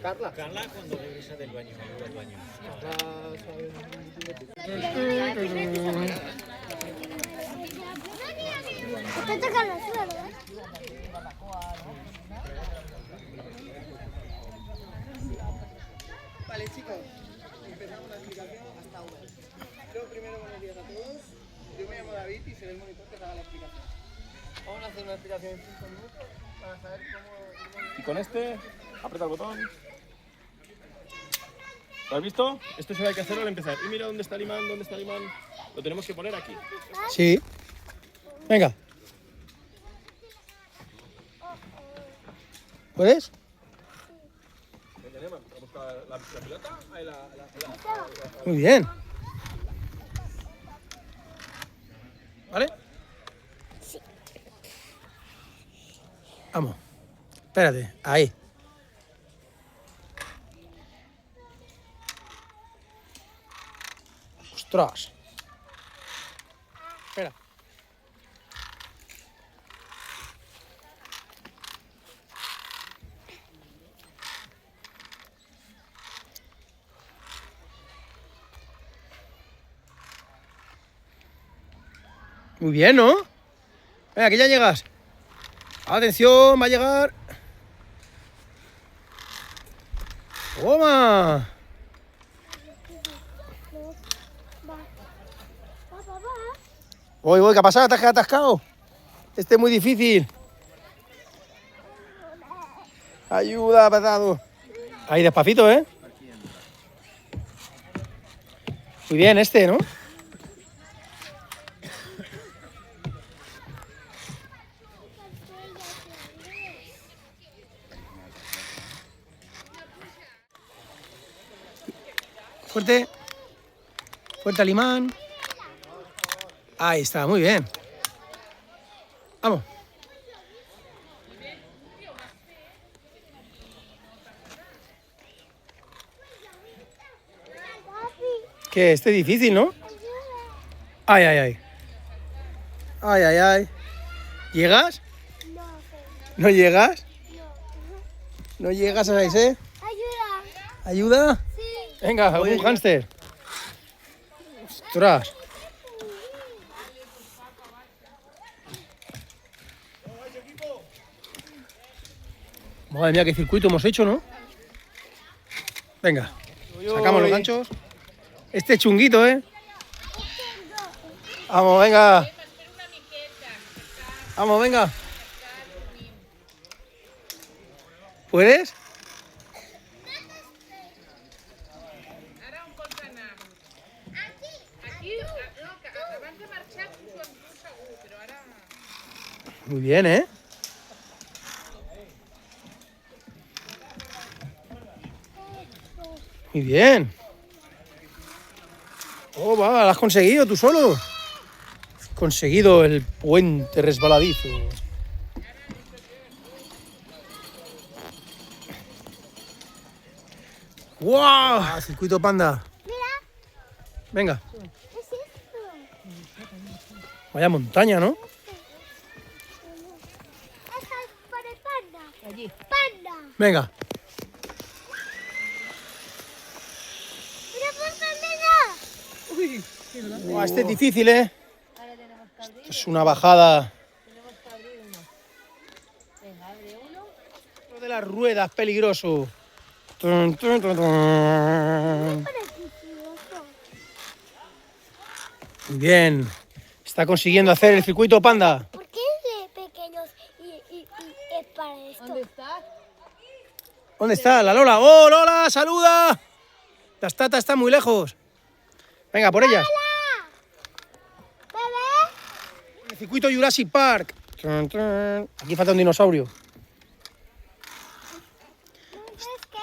Carla. Carla cuando regresa del baño, del baño. Te toca la suelo, ¿eh? Vale, chicos, empezamos la explicación hasta V. Yo primero buenos días a todos. Yo me llamo David y seré el monitor que os haga la explicación. Vamos a hacer una explicación en 5 minutos para saber cómo... Y con este, aprieta el botón. ¿Lo has visto? Esto se hay que hacerlo al empezar. Y mira dónde está el imán, dónde está el imán. Lo tenemos que poner aquí. Sí. Venga. ¿Puedes? Vamos a buscar la pelota. Muy bien. ¿Vale? Sí. Vamos. Espérate. Ahí. Ostras. Espera. Muy bien, ¿no? Venga, que ya llegas. Atención, va a llegar. ¡Toma! Voy, ¿qué ha pasado? ¿Te has quedado atascado? Este es muy difícil. Ayuda, pesado. Ahí, despacito, ¿eh? Muy bien, este, ¿no? Fuerte. Fuerte al imán. Ahí está, muy bien. Vamos. Que este es difícil, ¿no? Ay, ay, ay. Ay, ay, ay. ¿Llegas? No, ¿No llegas? no. ¿No llegas a ese? Ayuda. ¿Ayuda? Sí. Venga, algún hámster. Ostras. Madre mía, qué circuito hemos hecho, ¿no? Venga, sacamos los ganchos. Este chunguito, ¿eh? Vamos, venga. Vamos, venga. ¿Puedes? Ara on pots anar? Aquí, no, que abans de marxar tu segur, però ara... Muy bien, ¿eh? Muy bien. Oh, va, lo has conseguido tú solo. Has conseguido el puente resbaladizo. ¡Wow! Circuito Panda. Mira, Venga, ¿qué es esto? vaya montaña, ¿no? Esa es para el panda. Allí. Panda. Venga. Mira por panda. Buah, este es difícil, ¿eh? Esto es una bajada. Lo de las ruedas, peligroso. Tun, tun, tun, tun. Muy bien. Está consiguiendo hacer el circuito Panda. ¿Por qué es de pequeños y es para esto? ¿Dónde está? ¿Dónde está la Lola? ¡Oh, Lola! ¡Saluda! Las tatas están muy lejos. Venga, por ellas. ¿Bebé? El circuito Jurassic Park. Tun, tun. Aquí falta un dinosaurio. ¿Sabes qué?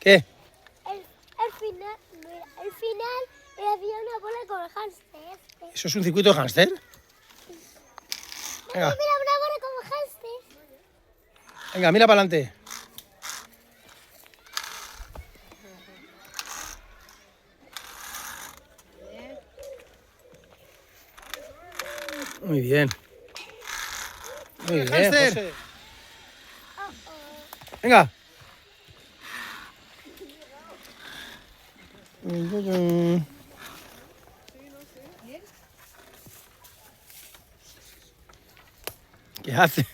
¿Qué? El final, mira, el final había una bola con el hámster. ¿Eso es un circuito de hámster? Mira, Venga, una bola con el hámster. venga, mira para adelante. Muy bien. Muy bien, José. Venga. ¿Qué hace?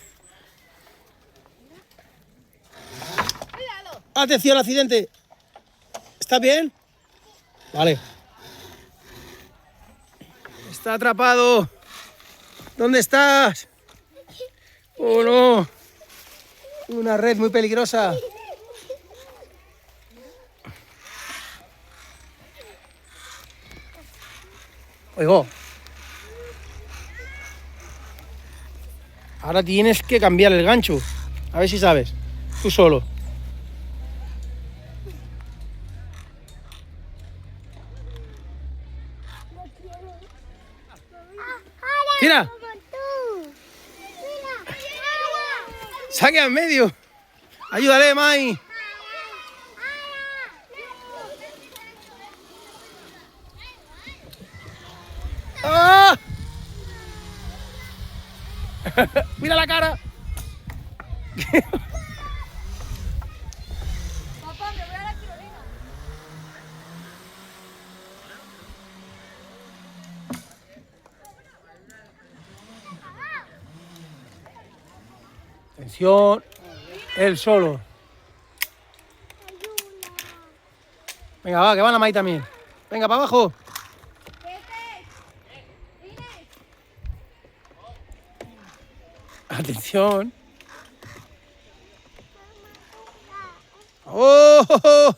¡Atención, accidente! ¿Estás bien? Vale. Está atrapado. ¿Dónde estás? Oh, no. Una red muy peligrosa. Oigo. Ahora tienes que cambiar el gancho. A ver si sabes. Tú solo. ¡Tira! Como tú. Mira, ¡Saque al medio! ¡Ayúdale, Mai! ¡Ah! ¡Mira la cara! papá, me voy a la tirolina. Atención. Él solo. Venga, va, que va la Mai también. Venga, para abajo. Atención. ¡Oh!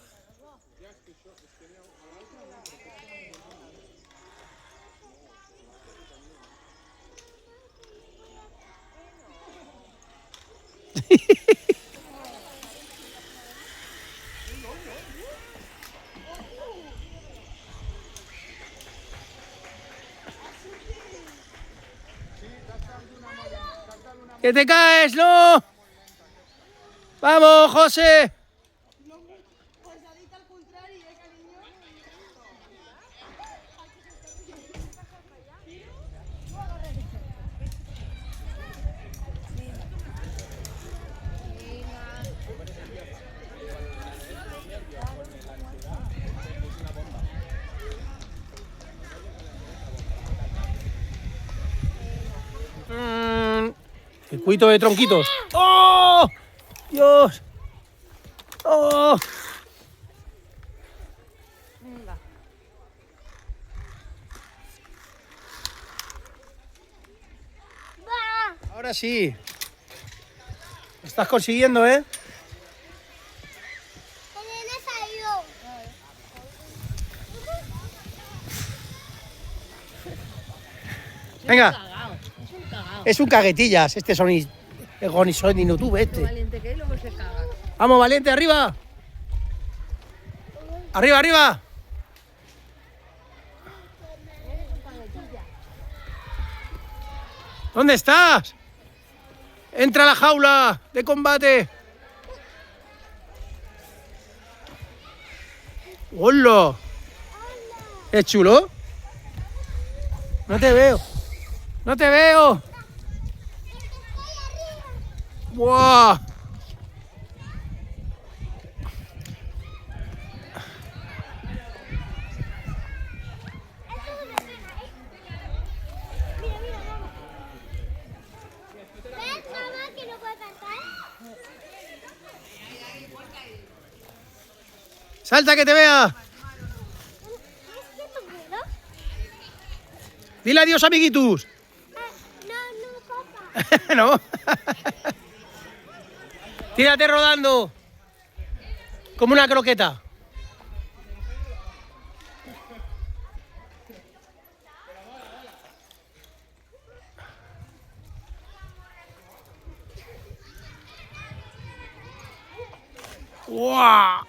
¡Que te caes, no! ¡Vamos, José! Circuito de tronquitos. ¡Oh! ¡Dios! ¡Oh! Ahora sí. Lo estás consiguiendo, ¿eh? Venga. Es un caguetillas. Este son el Gonisonitube este. Valiente que es, luego se caga. Vamos, valiente, arriba. Arriba, arriba. ¿Dónde estás? Entra a la jaula de combate. ¡Hola! ¿Es chulo? No te veo. No te veo. ¡Buah! ¿Ves, mamá, que no puede cantar? ¡Salta que te vea! ¿Es que no puedo? Dile adiós, amiguitus. No, papá. No. Tírate rodando. Como una croqueta. ¡Guau!